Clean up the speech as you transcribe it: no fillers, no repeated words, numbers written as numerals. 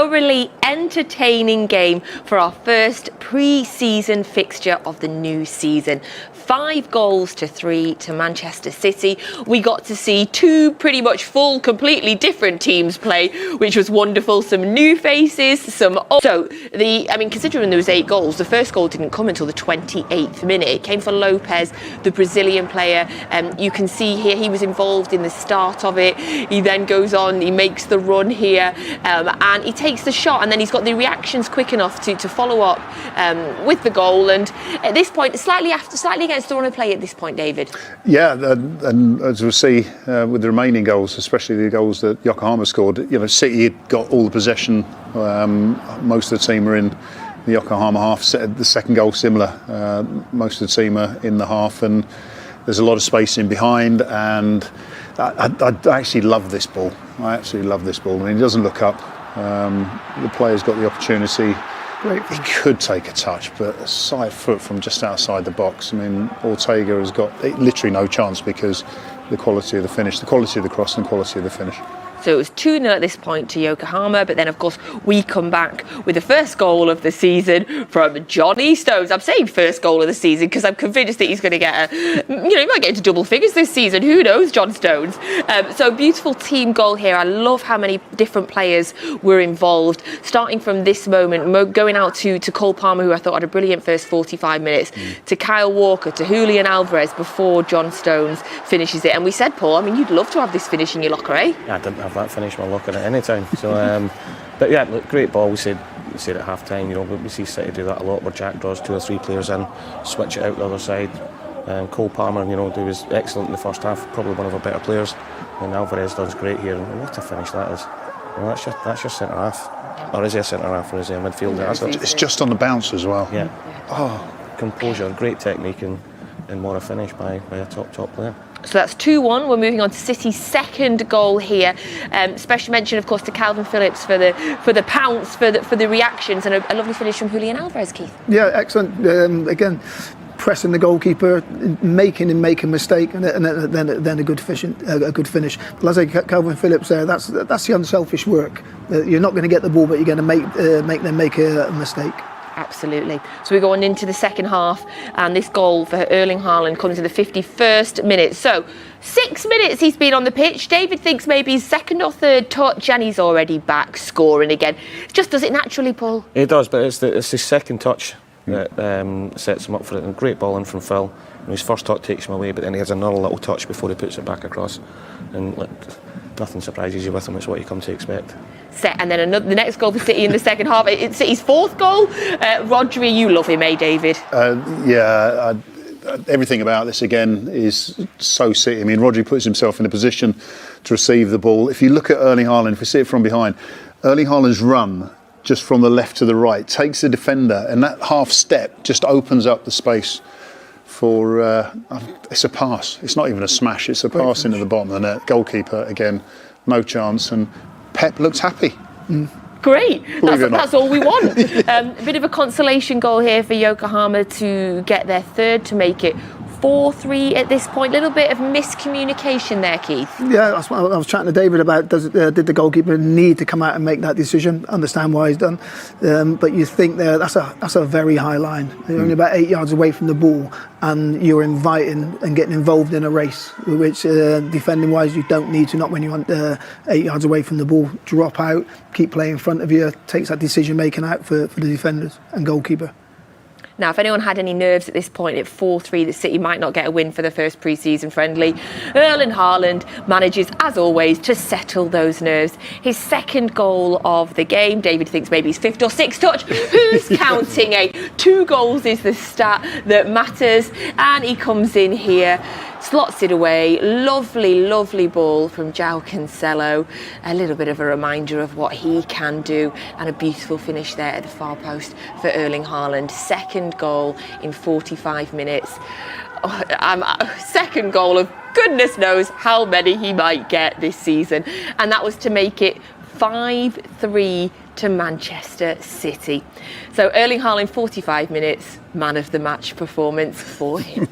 thoroughly entertaining game for our first pre-season fixture of the new season. 5 goals to 3 to Manchester City. We got to see 2 pretty much full, completely different teams play, which was wonderful. Some new faces, considering there was 8 goals, the first goal didn't come until the 28th minute. It came for Lopez, the Brazilian player. You can see here he was involved in the start of it. He then goes on, he makes the run here, and he takes the shot, and then he's got the reactions quick enough to follow up with the goal. And at this point, slightly against the run of play at this point, David. Yeah, and as we'll see with the remaining goals, especially the goals that Yokohama scored, City had got all the possession. Most of the team were in the Yokohama half. The second goal similar. Most of the team are in the half, and there's a lot of space in behind. And I actually love this ball. I absolutely love this ball. I mean, he doesn't look up. The player's got the opportunity. He could take a touch, but a side foot from just outside the box. I mean, Ortega has got literally no chance because the quality of the finish, the quality of the cross and the quality of the finish. So it was 2-0 at this point to Yokohama, but then of course we come back with the first goal of the season from Johnny Stones. I'm saying first goal of the season because I'm convinced that he's going to get he might get into double figures this season. Who knows, John Stones? So beautiful team goal here. I love how many different players were involved. Starting from this moment, going out to Cole Palmer, who I thought had a brilliant first 45 minutes, to Kyle Walker, to Julian Alvarez before John Stones finishes it. And we said, Paul, I mean, you'd love to have this finish in your locker, eh? Yeah, I didn't have that finish my locker at any time. So, but yeah, look, great ball. We said at half time, we see City do that a lot, where Jack draws 2 or 3 players in, switch it out the other side. Cole Palmer, he was excellent in the first half, probably one of our better players. And Alvarez does great here. And what a finish that is! Well, that's your centre half, or is he a centre half, or is he a midfielder? It's just on the bounce as well. Yeah. Oh, composure, great technique, and what a finish by a top player. So that's 2-1. We're moving on to City's second goal here. Special mention, of course, to Calvin Phillips for the pounce, for the reactions, and a lovely finish from Julian Alvarez, Keith. Yeah, excellent. Again, pressing the goalkeeper, making him make a mistake, and then a good finish. But as I say, Calvin Phillips there, that's the unselfish work. You're not going to get the ball, but you're going to make them make a mistake. Absolutely. So we go on into the second half, and this goal for Erling Haaland comes in the 51st minute. So 6 minutes he's been on the pitch. David thinks maybe his second or third touch, and he's already back scoring again. Just does it naturally, Paul? It does, but it's his second touch that sets him up for it. And great ball in from Phil. And his first touch takes him away, but then he has another little touch before he puts it back across. And nothing surprises you with him. It's what you come to expect. And then the next goal for City in the second half. It's City's 4th goal. Rodri, you love him, eh, David? Everything about this again is so City. I mean, Rodri puts himself in a position to receive the ball. If you look at Erling Haaland, if we see it from behind, Erling Haaland's run just from the left to the right takes the defender, and that half step just opens up the space for it's a pass. It's not even a smash. It's a pass into the bottom of the net. Goalkeeper again, no chance, and Pep looks happy. Great. That's all we want. A bit of a consolation goal here for Yokohama to get their third, to make it 4-3 at this point. A little bit of miscommunication there, Keith. Yeah, that's what I was chatting to David about. Did the goalkeeper need to come out and make that decision? Understand why he's done, but you think that's a very high line. You're only about 8 yards away from the ball, and you're inviting and getting involved in a race, which defending wise you don't need to. Not when you're 8 yards away from the ball. Drop out, keep playing in front of you. Takes that decision making out for the defenders and goalkeeper. Now, if anyone had any nerves at this point at 4-3 that City might not get a win for the first pre-season friendly, Erling Haaland manages, as always, to settle those nerves. His second goal of the game. David thinks maybe his 5th or 6th touch. Who's counting, eh? 2 goals is the stat that matters. And he comes in here, slots it away. Lovely, lovely ball from João Cancelo. A little bit of a reminder of what he can do, and a beautiful finish there at the far post for Erling Haaland. Second goal in 45 minutes. Second goal of goodness knows how many he might get this season. And that was to make it 5-3 to Manchester City. So Erling Haaland, 45 minutes, man of the match performance for him.